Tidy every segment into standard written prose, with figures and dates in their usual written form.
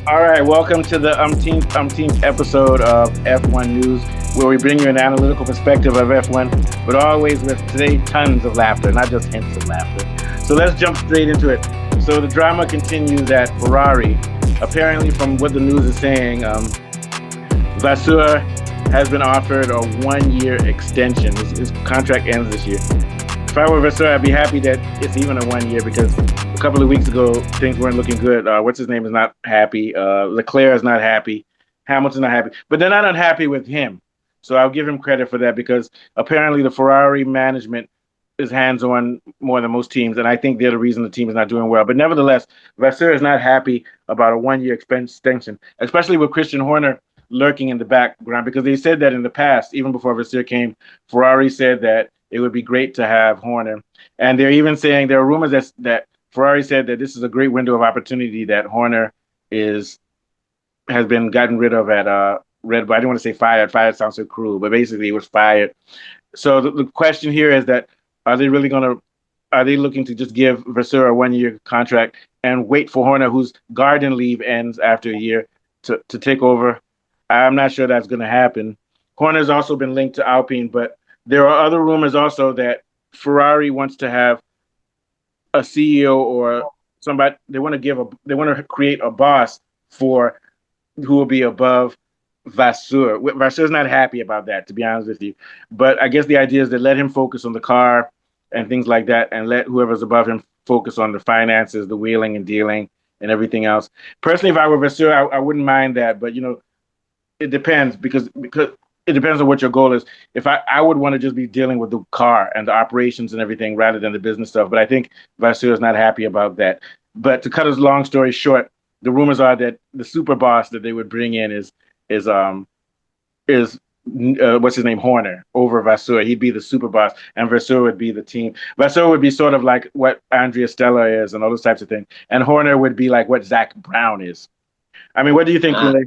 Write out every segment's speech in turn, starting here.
All right, welcome to the umpteenth episode of F1 News, where we bring you an analytical perspective of F1, but always with today tons of laughter, not just hints of laughter. So let's jump straight into it. So the drama continues at Ferrari. Apparently, from what the news is saying, Vasseur has been offered a 1 year extension. His contract ends this year. If I were Vasseur, I'd be happy that it's even a 1 year because a couple of weeks ago things weren't looking good. What's his name is not happy. Leclerc is not happy. Hamilton's not happy, but they're not unhappy with him. So I'll give him credit for that because apparently the Ferrari management is hands on more than most teams, and I think they're the reason the team is not doing well. But nevertheless, Vasseur is not happy about a 1 year extension, especially with Christian Horner lurking in the background because they said that in the past, even before Vasseur came, Ferrari said that it would be great to have Horner. And they're even saying there are rumors that Ferrari said that this is a great window of opportunity that Horner has been gotten rid of at Red Bull. I didn't want to say fired. Fired sounds so cruel, but basically he was fired. So the question here is that are they really going to are they looking to just give Vasseur a 1 year contract and wait for Horner, whose garden leave ends after a year, to take over? I'm not sure that's going to happen. Horner's also been linked to Alpine, but there are other rumors also that Ferrari wants to have a CEO or somebody. They want to create a boss for who will be above Vasseur. Vasseur's not happy about that, to be honest with you. But I guess the idea is to let him focus on the car and things like that, and let whoever's above him focus on the finances, the wheeling and dealing, and everything else. Personally, if I were Vasseur, I wouldn't mind that. But it depends because it depends on what your goal is. If I would want to just be dealing with the car and the operations and everything rather than the business stuff. But I think Vasseur is not happy about that. But to cut a long story short, the rumors are that the super boss that they would bring in is what's his name, Horner, over Vasseur. He'd be the super boss, and Vasseur would be the team. Vasseur would be sort of like what Andrea Stella is, and all those types of things. And Horner would be like what Zach Brown is. I mean, what do you think, Kule?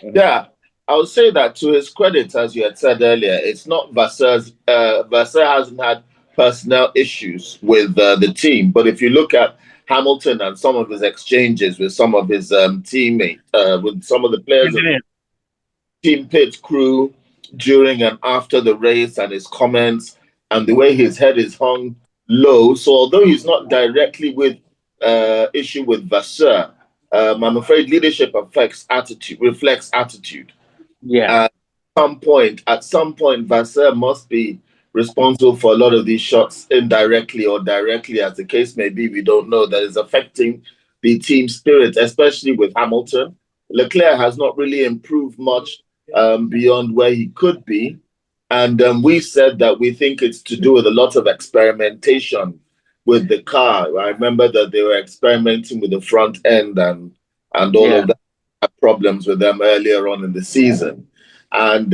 Yeah, I would say that to his credit, as you had said earlier, it's not Vasseur's. Vasseur hasn't had personnel issues with the team, but if you look at Hamilton and some of his exchanges with some of his teammates, with some of the players of the team pit crew during and after the race, and his comments and the way his head is hung low. So although he's not directly with issue with Vasseur, I'm afraid leadership reflects attitude. Yeah. At some point, Vasseur must be responsible for a lot of these shots indirectly or directly, as the case may be. We don't know, that is affecting the team spirit, especially with Hamilton. Leclerc has not really improved much beyond where he could be. And we said that we think it's to do with a lot of experimentation with the car. I remember that they were experimenting with the front end and all of that, problems with them earlier on in the season. And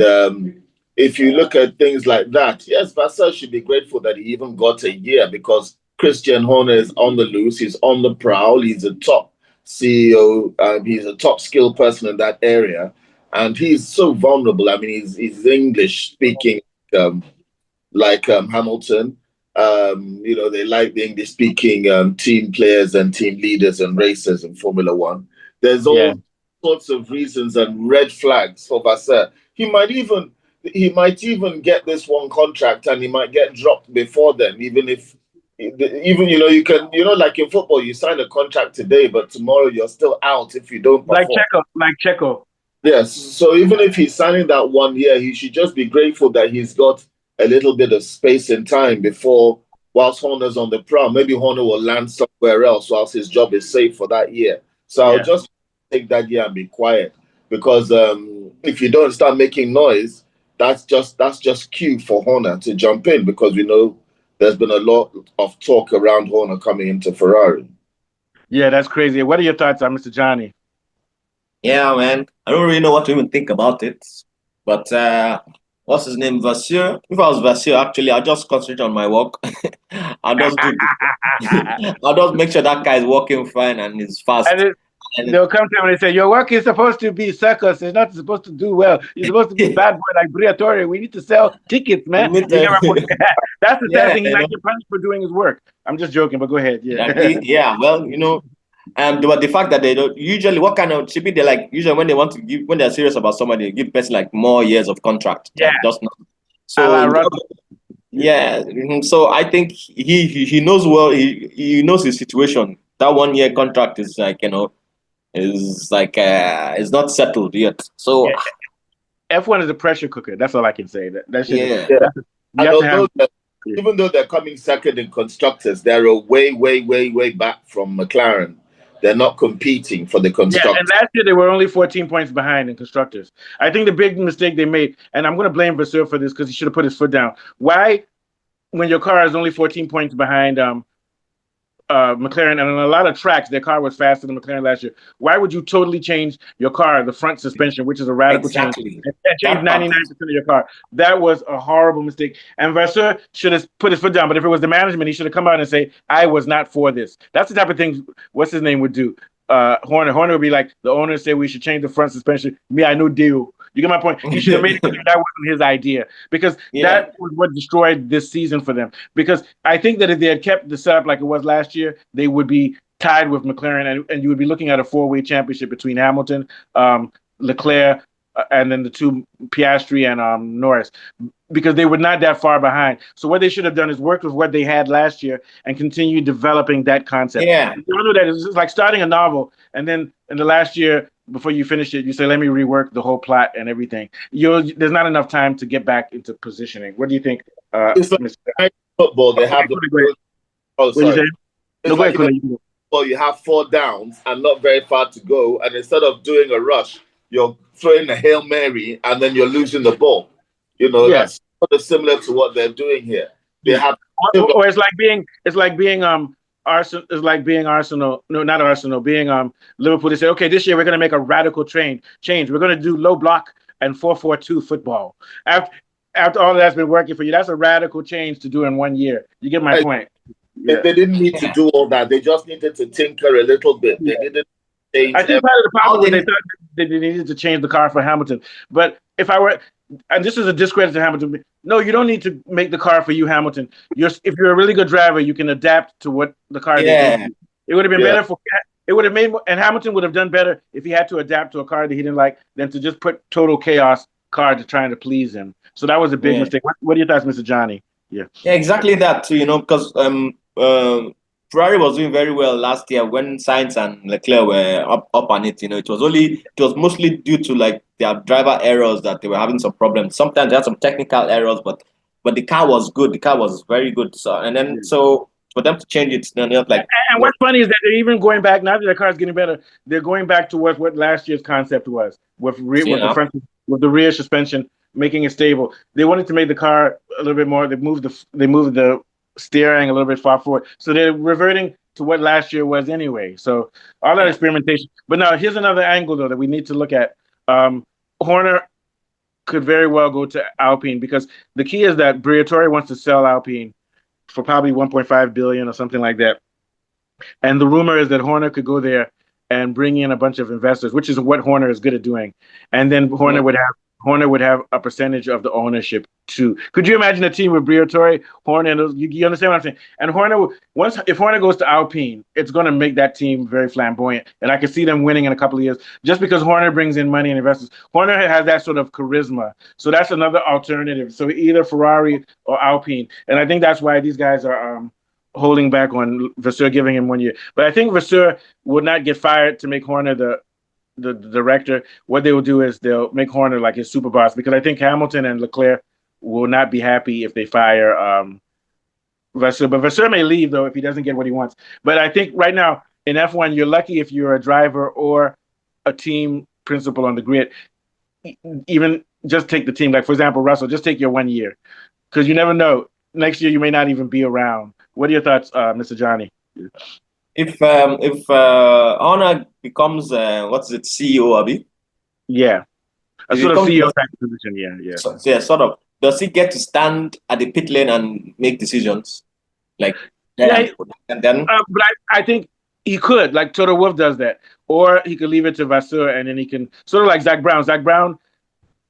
if you look at things like that, yes, Vasseur should be grateful that he even got a year, because Christian Horner is on the loose. He's on the prowl. He's a top CEO. He's a top skilled person in that area. And he's so vulnerable. I mean, he's English speaking, like Hamilton. They like the English speaking team players and team leaders and racers in Formula One. There's all sorts of reasons and red flags for Vasseur. He might even get this one contract, and he might get dropped before then, you can, like in football, you sign a contract today, but tomorrow you're still out if you don't perform. Like Checo. Yes. So even if he's signing that 1 year, he should just be grateful that he's got a little bit of space and time before, whilst Horner's on the prowl. Maybe Horner will land somewhere else whilst his job is safe for that year. So I'll just take that year and be quiet, because if you don't start making noise, that's just cue for Horner to jump in, because we know there's been a lot of talk around Horner coming into Ferrari. Yeah, that's crazy. What are your thoughts on Mr. Johnny? Yeah, man, I don't really know what to even think about it. But what's his name? Vasseur. If I was Vasseur, actually, I'll just concentrate on my work. I'll just make sure that guy is working fine and is fast. And they'll come to him and they say, your work is supposed to be circus. It's not supposed to do well. You're supposed to be bad boy like Briatore. We need to sell tickets, man. That's the sad thing. He might get punished for doing his work. I'm just joking, but go ahead. Yeah. Well, But the fact that they don't usually, what kind of should be they like usually when they want to give, when they're serious about somebody, they give person like more years of contract Yeah, than just not. a So la in Russell. yeah, so I think he knows well. He knows his situation. That 1 year contract is like is like is not settled yet. So Yeah, F1 is a pressure cooker. That's all I can say. That shit is. yeah, Yeah. You And have to have. even though they're coming second in constructors, they're a way back from McLaren. They're not competing for the Yeah, and constructors. last year they were only 14 points behind in constructors. I think the big mistake they made, and I'm going to blame Vasseur for this because he should have put his foot down. Why, when your car is only 14 points behind McLaren, and on a lot of tracks, their car was faster than McLaren last year. Why would you totally change your car, the front suspension, which is a radical change, exactly. and change That part. 99% of your car? That was a horrible mistake. And Vasseur should have put his foot down. But if it was the management, he should have come out and say, "I was not for this." That's the type of thing. What's his name would do? Horner would be like, the owner said we should change the front suspension. Me, I know deal. You get my point? He should have made it clear that wasn't his idea because Yeah, that was what destroyed this season for them. Because I think that if they had kept the setup like it was last year, they would be tied with McLaren, and you would be looking at a four-way championship between Hamilton, Leclerc, and then the two Piastri and Norris, because they were not that far behind. So what they should have done is worked with what they had last year and continue developing that concept. yeah, You know that it's like starting a novel, and then in the last year before you finish it, you say, "Let me rework the whole plot and everything." There's not enough time to get back into positioning. What do you think, It's Mr. like football. They have the. Oh, What do you sorry. say? No, It's go ahead, like in Kuna. football, you have four downs and not very far to go, and instead of doing a rush, you're throwing a hail mary, and then you're losing the ball. Yeah. That's sort of similar to what they're doing here. They Yeah. have. Or it's like being Arsenal. It's like being Arsenal. No, not Arsenal. Being Liverpool. They say, okay, this year we're going to make a radical change. We're going to do low block and 4-4-2 football. After all that's been working for you, that's a radical change to do in 1 year. You get my point? Yeah. They didn't need to do all that. They just needed to tinker a little bit. They didn't change. I think part of the problem was they thought they needed to change the car for Hamilton. But if I were, and this is a discredit to Hamilton, no, you don't need to make the car for you, Hamilton. If you're a really good driver, you can adapt to what the car is. It would have been better for. It would have made, and Hamilton would have done better if he had to adapt to a car that he didn't like than to just put total chaos car to trying to please him. So that was a big mistake. What are your thoughts, Mr. Johnny? Yeah, exactly that too. Because Ferrari was doing very well last year when Sainz and Leclerc were up on it. It was mostly due to like their driver errors that they were having some problems. Sometimes they had some technical errors, but the car was good. The car was very good. So for them to change it, not like. And what's funny is that they're even going back now that the car is getting better. They're going back to what last year's concept was with the front, with the rear suspension, making it stable. They wanted to make the car a little bit more. They moved the steering a little bit far forward. So they're reverting to what last year was anyway. So all that experimentation. But now here's another angle though that we need to look at. Horner could very well go to Alpine because the key is that Briatore wants to sell Alpine for probably 1.5 billion or something like that. And the rumor is that Horner could go there and bring in a bunch of investors, which is what Horner is good at doing. And then Horner would have a percentage of the ownership too. Could you imagine a team with Briatore, Horner, and you understand what I'm saying? And Horner, if Horner goes to Alpine, it's going to make that team very flamboyant, and I can see them winning in a couple of years just because Horner brings in money and investors. Horner has that sort of charisma, so that's another alternative. So either Ferrari or Alpine, and I think that's why these guys are holding back on Vasseur giving him 1 year. But I think Vasseur would not get fired to make Horner the director. What they will do is they'll make Horner like his super boss because I think Hamilton and Leclerc will not be happy if they fire Vasseur. But Vasseur may leave though if he doesn't get what he wants. But I think right now in F1, you're lucky if you're a driver or a team principal on the grid. Even just take the team. Like for example, Russell, just take your 1 year because you never know. Next year you may not even be around. What are your thoughts, Mr. Johnny? If Honor becomes CEO, Abi? Yeah, a sort of CEO type of position. Yeah. Sort of. Does he get to stand at the pit lane and make decisions? Like, and then. But I think he could, like Toto Wolff does that, or he could leave it to Vasseur, and then he can sort of like Zach Brown. Zach Brown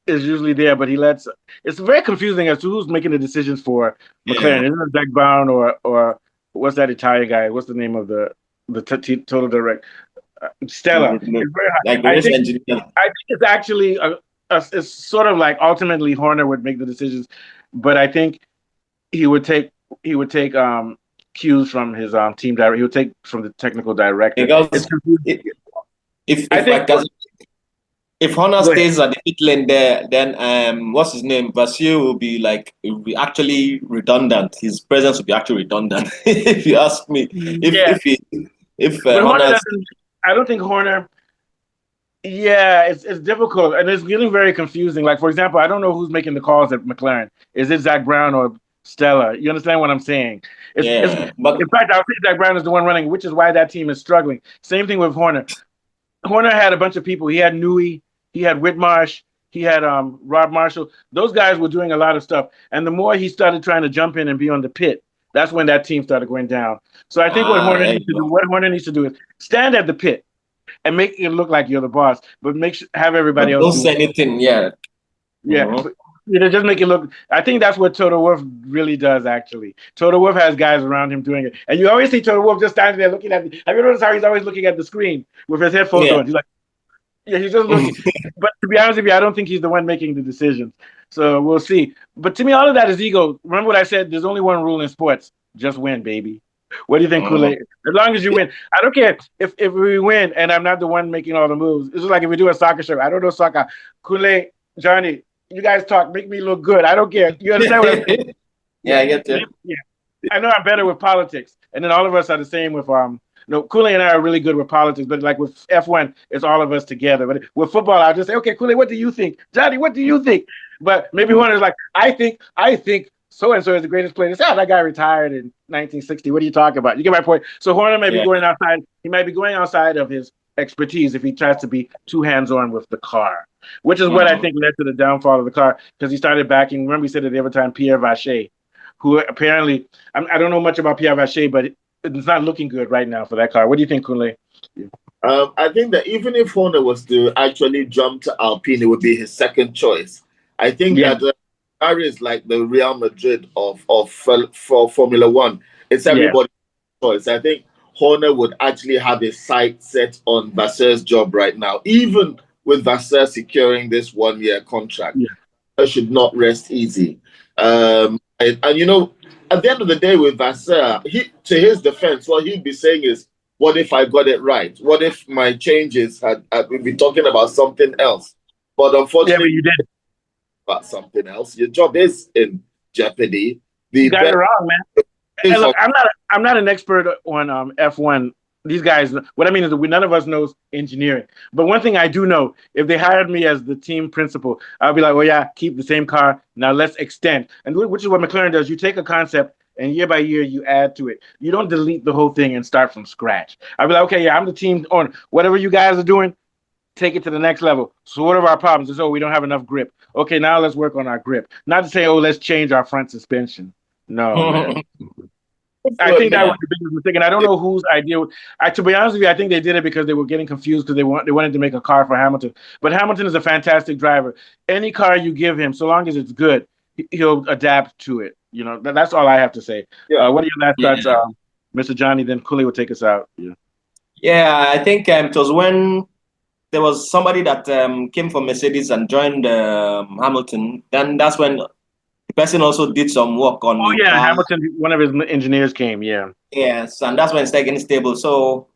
is usually there, but he lets. It's very confusing as to who's making the decisions for McLaren. Isn't it Zach Brown or what's that Italian guy? What's the name of the the total direct. Stella. It's very Like hard. the race engineer. I think it's actually it's sort of like ultimately Horner would make the decisions, but I think he would take cues from his team director. He would take from the technical director. It's Because confusing. if I think. like if Honor Go ahead. stays at the pit lane there, then what's his name? Vasseur will be actually redundant. His presence will be actually redundant, if you ask me. Yeah, If but Horner Honor's doesn't. I don't think Horner. Yeah, it's difficult and it's getting very confusing. Like for example, I don't know who's making the calls at McLaren. Is it Zach Brown or Stella? You understand what I'm saying? It's yeah, but in fact, I would say Zach Brown is the one running, which is why that team is struggling. Same thing with Horner. Horner had a bunch of people. He had Newey, he had Whitmarsh, he had Rob Marshall. Those guys were doing a lot of stuff. And the more he started trying to jump in and be on the pit, that's when that team started going down. So I think there you go. what Horner needs to do is stand at the pit and make it look like you're the boss, but have everybody But else don't do say it. anything. Yeah. Yeah. But, just make it look. I think that's what Toto Wolff really does. Actually, Toto Wolff has guys around him doing it, and you always see Toto Wolff just standing there looking at. Have you noticed how he's always looking at the screen with his headphones Yeah. on? He's like, yeah, he's just looking. But to be honest with you, I don't think he's the one making the decisions. So we'll see. But to me, all of that is ego. Remember what I said? There's only one rule in sports: just win, baby. What do you think, Kool-Aid? As long as you win, I don't care if we win and I'm not the one making all the moves. It's just like if we do a soccer show. I don't know soccer. Kool-Aid, Johnny, you guys talk, make me look good. I don't care. You understand what I'm saying? Yeah, I get you. Yeah. I know I'm better with politics, and then all of us are the same with no, Kool-Aid and I are really good with politics, but like with F1, it's all of us together. But with football, I'll just say, okay, Kool-Aid, what do you think? Johnny, what do you think? But maybe one is like, I think so and so is the greatest player. Say, that guy retired in 1960. What are you talking about? You get my point. So Horner may be going outside. He might be going outside of his expertise if he tries to be too hands-on with the car, which is what I think led to the downfall of the car because he started backing. Remember, we said it the other time, Pierre Vacher, who apparently I don't know much about Pierre Vacher, but it's not looking good right now for that car. What do you think, Kool-Aid? I think that even if Horner was to actually jump to Alpine, it would be his second choice. I think that Ferrari is like the Real Madrid for Formula One. It's everybody's choice. I think Horner would actually have his sight set on Vasseur's job right now. Even with Vasseur securing this 1-year contract, he should not rest easy. And you know, at the end of the day with Vasseur, to his defense, what he'd be saying is, what if I got it right? What if my changes we'd be talking about something else? But unfortunately, you did about something else. Your job is in jeopardy. You got it wrong, man. And look, I'm not an expert on F1. These guys, what I mean is that none of us knows engineering. But one thing I do know, if they hired me as the team principal, I'll be like, well, yeah, keep the same car. Now let's extend. And which is what McLaren does. You take a concept and year by year you add to it. You don't delete the whole thing and start from scratch. I'll be like, okay, yeah, I'm the team owner. Whatever you guys are doing, take it to the next level. So what are our problems? Is, we don't have enough grip. Okay, now let's work on our grip. Not to say, let's change our front suspension. No, man. I think that was the biggest mistake, and I don't know whose idea. To be honest with you, I think they did it because they were getting confused because they wanted to make a car for Hamilton. But Hamilton is a fantastic driver. Any car you give him, so long as it's good, he'll adapt to it. You know, that's all I have to say. Yeah. What are your last thoughts, Mr. Johnny? Then Kool-Aid will take us out. Yeah, I think it was when there was somebody that came from Mercedes and joined Hamilton. Then that's when the person also did some work on the car. Hamilton, one of his engineers came, Yes, and that's when it's getting stable. So,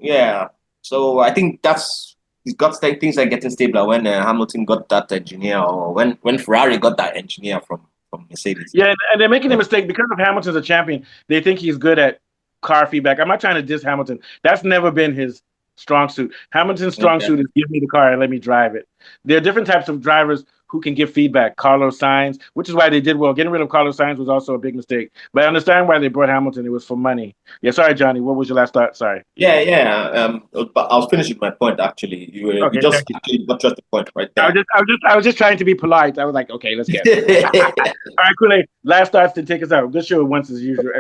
so I think things are getting stabler when Hamilton got that engineer or when Ferrari got that engineer from Mercedes. Yeah, and they're making a mistake because of Hamilton's a champion. They think he's good at car feedback. I'm not trying to diss Hamilton. That's never been his strong suit. Hamilton's strong suit is give me the car and let me drive it. There are different types of drivers who can give feedback. Carlos Sainz, which is why they did well. Getting rid of Carlos Sainz was also a big mistake. But I understand why they brought Hamilton. It was for money. Yeah, sorry, Johnny. What was your last thought? Sorry. Yeah. I was finishing my point actually. You just actually got the point right there. I was just trying to be polite. I was like, okay, let's get it. All right, Kool-Aid. Last thoughts to take us out. Good show once as usual.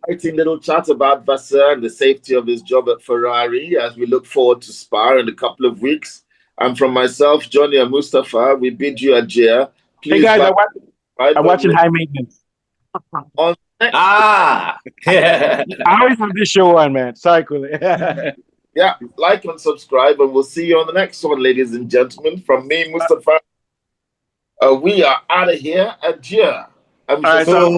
Exciting little chat about Vasseur and the safety of his job at Ferrari as we look forward to Spa in a couple of weeks. And from myself, Johnny and Mustafa, we bid you adieu. Please, hey guys, I'm watching High Maintenance. On Ah, I always have this show on, man. Sorry, Kule. Yeah, like and subscribe, and we'll see you on the next one, ladies and gentlemen. From me, Mustafa, we are out of here. Adieu. All right, so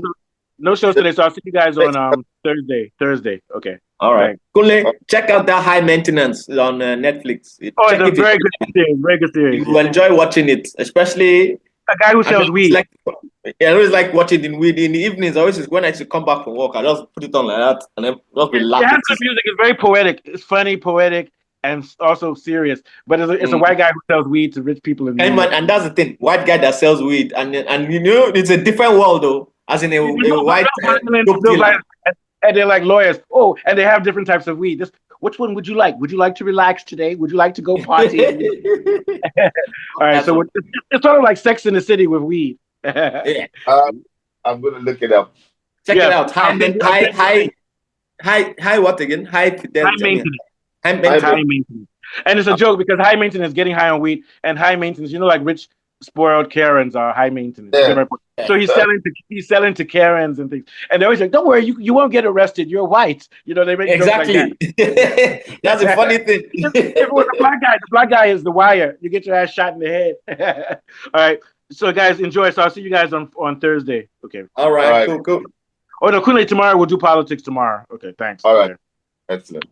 no shows today, so I'll see you guys on Thursday. Okay. all right. Thanks. Kule, check out that High Maintenance on Netflix. Oh, it's a very good series. Very good series. You will enjoy watching it, especially a guy who sells weed. I always like watching in weed in the evenings. I always when I used to come back from work, I just put it on like that and then just relax. It has good music. It's very poetic. It's funny, poetic, and also serious. But it's a white guy who sells weed to rich people in New York. And that's the thing, white guy that sells weed, and you know it's a different world though. As in a white and they're like lawyers. Oh, and they have different types of weed. Which one would you like? Would you like to relax today? Would you like to go party? All right, so it's sort of like Sex in the City with weed. Yeah. I'm gonna look it up. Check it out. High what again? High maintenance. High maintenance. And it's a joke because high maintenance getting high on weed and high maintenance, like rich spoiled Karens are high maintenance. Yeah. So he's selling to Karens and things. And they're always like, don't worry, you won't get arrested. You're white. They make exactly. jokes like that. That's a funny thing. If it was the black guy is the wire. You get your ass shot in the head. All right. So guys, enjoy. So I'll see you guys on Thursday. Okay. All right. Cool. Oh no, Kunle, tomorrow we'll do politics tomorrow. Okay, thanks. All right. Excellent.